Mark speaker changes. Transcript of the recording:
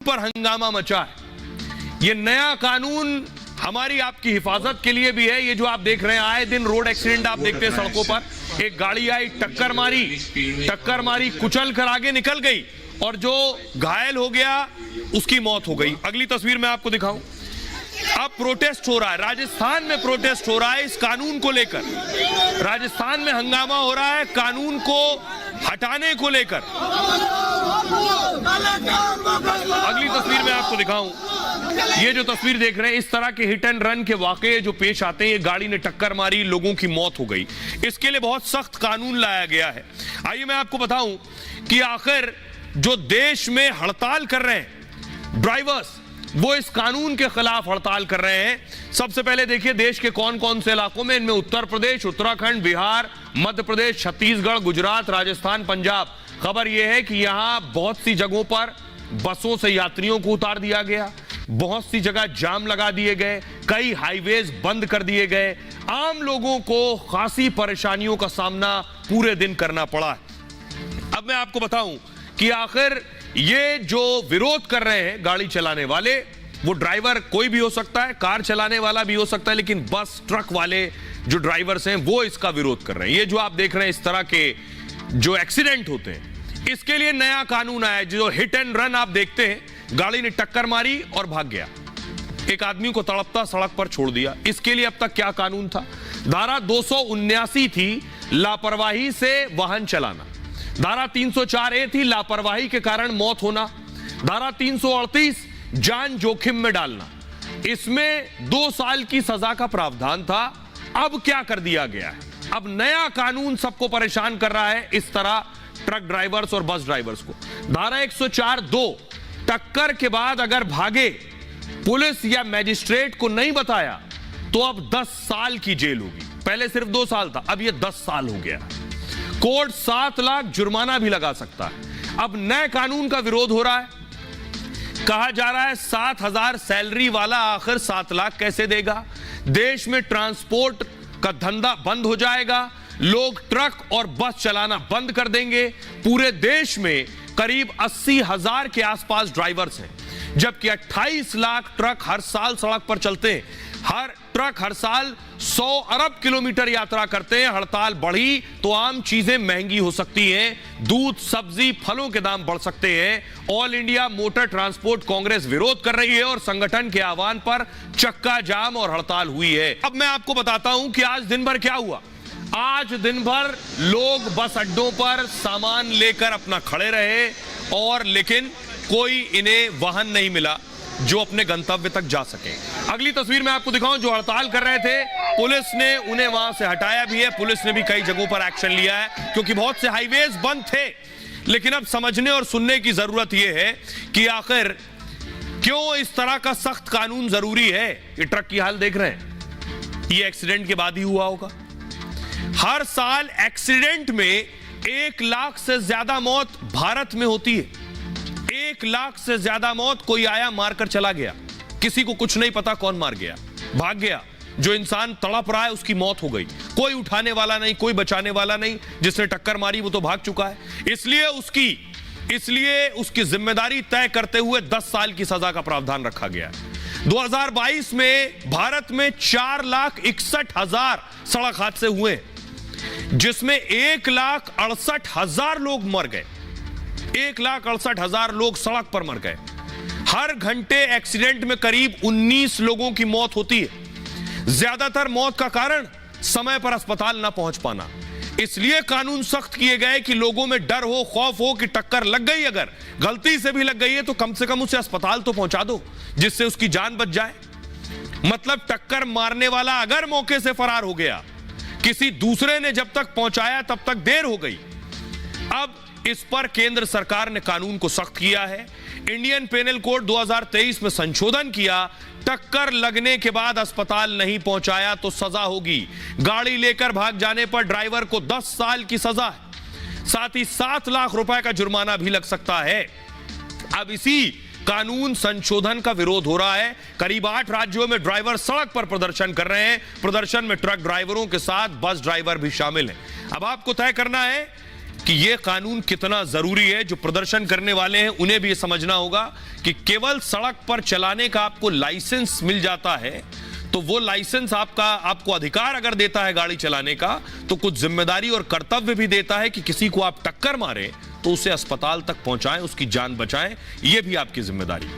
Speaker 1: पर हंगामा मचा है। ये नया कानून हमारी आपकी हिफाजत के लिए भी है। ये जो आप देख रहे हैं, आए दिन रोड एक्सीडेंट आप देखते हैं सड़कों पर। एक गाड़ी आई, टक्कर मारी, कुचल कर आगे निकल गई और जो घायल हो गया उसकी मौत हो गई। अगली तस्वीर मैं आपको दिखाऊं। अब प्रोटेस्ट हो रहा है, राजस्थान में प्रोटेस्ट हो रहा है इस कानून को लेकर। राजस्थान में हंगामा हो रहा है कानून को हटाने को लेकर। अगली तस्वीर मैं आपको दिखाऊं। ये जो तस्वीर देख रहे हैं, इस तरह के हिट एंड रन के वाकये जो पेश आते हैं, ये गाड़ी ने टक्कर मारी, लोगों की मौत हो गई। इसके लिए बहुत सख्त कानून लाया गया है। आइए मैं आपको बताऊं कि आखिर जो देश में हड़ताल कर रहे हैं ड्राइवर्स, वो इस कानून के खिलाफ हड़ताल कर रहे हैं। सबसे पहले देखिए देश के कौन कौन से इलाकों में। इनमें उत्तर प्रदेश, उत्तराखंड, बिहार, मध्य प्रदेश, छत्तीसगढ़, गुजरात, राजस्थान, पंजाब। खबर यह है कि यहां बहुत सी जगहों पर बसों से यात्रियों को उतार दिया गया, बहुत सी जगह जाम लगा दिए गए, कई हाईवेज बंद कर दिए गए। आम लोगों को खासी परेशानियों का सामना पूरे दिन करना पड़ा है। अब मैं आपको बताऊं कि आखिर ये जो विरोध कर रहे हैं गाड़ी चलाने वाले, वो ड्राइवर कोई भी हो सकता है, कार चलाने वाला भी हो सकता है, लेकिन बस ट्रक वाले जो ड्राइवर्स हैं वो इसका विरोध कर रहे हैं। ये जो आप देख रहे हैं इस तरह के जो एक्सीडेंट होते हैं, इसके लिए नया कानून आया। जो हिट एंड रन आप देखते हैं, गाड़ी ने टक्कर मारी और भाग गया, एक आदमी को तड़पता सड़क पर छोड़ दिया। इसके लिए अब तक क्या कानून था? धारा 279 थी लापरवाही से वाहन चलाना, धारा 304A थी लापरवाही के कारण मौत होना, धारा 338 जान जोखिम में डालना। इसमें 2 साल की सजा का प्रावधान था। अब क्या कर दिया गया है? अब नया कानून सबको परेशान कर रहा है, इस तरह ट्रक ड्राइवर्स और बस ड्राइवर्स को। धारा 104(2) टक्कर के बाद अगर भागे, पुलिस या मैजिस्ट्रेट को नहीं बताया तो अब 10 साल की जेल होगी। पहले सिर्फ 2 साल था, अब यह 10 साल हो गया। कोर्ट 7 लाख जुर्माना भी लगा सकता है। अब नए कानून का विरोध हो रहा है। कहा जा रहा है 7,000 सैलरी वाला आखिर 7 लाख कैसे देगा? देश में ट्रांसपोर्ट का धंधा बंद हो जाएगा, लोग ट्रक और बस चलाना बंद कर देंगे। पूरे देश में करीब 80,000 के आसपास ड्राइवर्स हैं, जबकि 28 लाख ट्रक हर साल सड़क पर चलते हैं। हर ट्रक हर साल 100 अरब किलोमीटर यात्रा करते हैं। हड़ताल बढ़ी तो आम चीजें महंगी हो सकती हैं, दूध, सब्जी, फलों के दाम बढ़ सकते हैं। All India motor transport Congress विरोध कर रही है और संगठन के आह्वान पर चक्का जाम और हड़ताल हुई है। अब मैं आपको बताता हूं कि आज दिन भर क्या हुआ। आज दिन भर लोग बस अड्डों पर सामान लेकर अपना खड़े रहे और लेकिन कोई इन्हें वाहन नहीं मिला जो अपने गंतव्य तक जा सके। अगली तस्वीर मैं आपको दिखाऊं। जो हड़ताल कर रहे थे, पुलिस ने उन्हें वहां से हटाया भी है। पुलिस ने भी कई जगहों पर एक्शन लिया है क्योंकि बहुत से हाईवेज बंद थे। लेकिन अब समझने और सुनने की जरूरत यह है कि आखिर क्यों इस तरह का सख्त कानून जरूरी है। ये ट्रक की हाल देख रहे हैं, ये एक्सीडेंट के बाद ही हुआ होगा। हर साल एक्सीडेंट में 1 लाख से ज्यादा मौत भारत में होती है। 1 लाख से ज्यादा मौत। कोई आया मारकर चला गया, किसी को कुछ नहीं पता कौन मार गया, भाग गया। जो इंसान तड़प रहा है उसकी मौत हो गई, कोई उठाने वाला नहीं, कोई बचाने वाला नहीं। जिसने टक्कर मारी वो तो भाग चुका है। इसलिए उसकी जिम्मेदारी तय करते हुए 10 साल की सजा का प्रावधान रखा गया है। 2022 में भारत में 4,61,000 सड़क हादसे हुए, जिसमें 1,68,000 लोग मर गए। 1,68,000 लोग सड़क पर मर गए। हर घंटे एक्सीडेंट में करीब 19 लोगों की मौत होती है। ज्यादातर मौत का कारण समय पर अस्पताल ना पहुंच पाना। इसलिए कानून सख्त किए गए कि लोगों में डर हो, खौफ हो कि टक्कर लग गई, अगर गलती से भी लग गई है तो कम से कम उसे अस्पताल तो पहुंचा दो जिससे उसकी जान बच जाए। मतलब टक्कर मारने वाला अगर मौके से फरार हो गया, किसी दूसरे ने जब तक पहुंचाया तब तक देर हो गई। अब इस पर केंद्र सरकार ने कानून को सख्त किया है। इंडियन पेनल कोड 2023 में संशोधन किया। टक्कर लगने के बाद अस्पताल नहीं पहुंचाया तो सजा होगी। गाड़ी लेकर भाग जाने पर ड्राइवर को 10 साल की सजा है, साथ ही 7 लाख रुपए का जुर्माना भी लग सकता है। अब इसी कानून संशोधन का विरोध हो रहा है। करीब 8 राज्यों में ड्राइवर सड़क पर प्रदर्शन कर रहे हैं। प्रदर्शन में ट्रक ड्राइवरों के साथ बस ड्राइवर भी शामिल हैं। अब आपको तय करना है कि यह कानून कितना जरूरी है। जो प्रदर्शन करने वाले हैं उन्हें भी यह समझना होगा कि केवल सड़क पर चलाने का आपको लाइसेंस मिल जाता है तो वो लाइसेंस आपको अधिकार अगर देता है गाड़ी चलाने का, तो कुछ जिम्मेदारी और कर्तव्य भी देता है कि किसी को आप टक्कर मारें तो उसे अस्पताल तक पहुंचाएं, उसकी जान बचाएं। यह भी आपकी जिम्मेदारी है।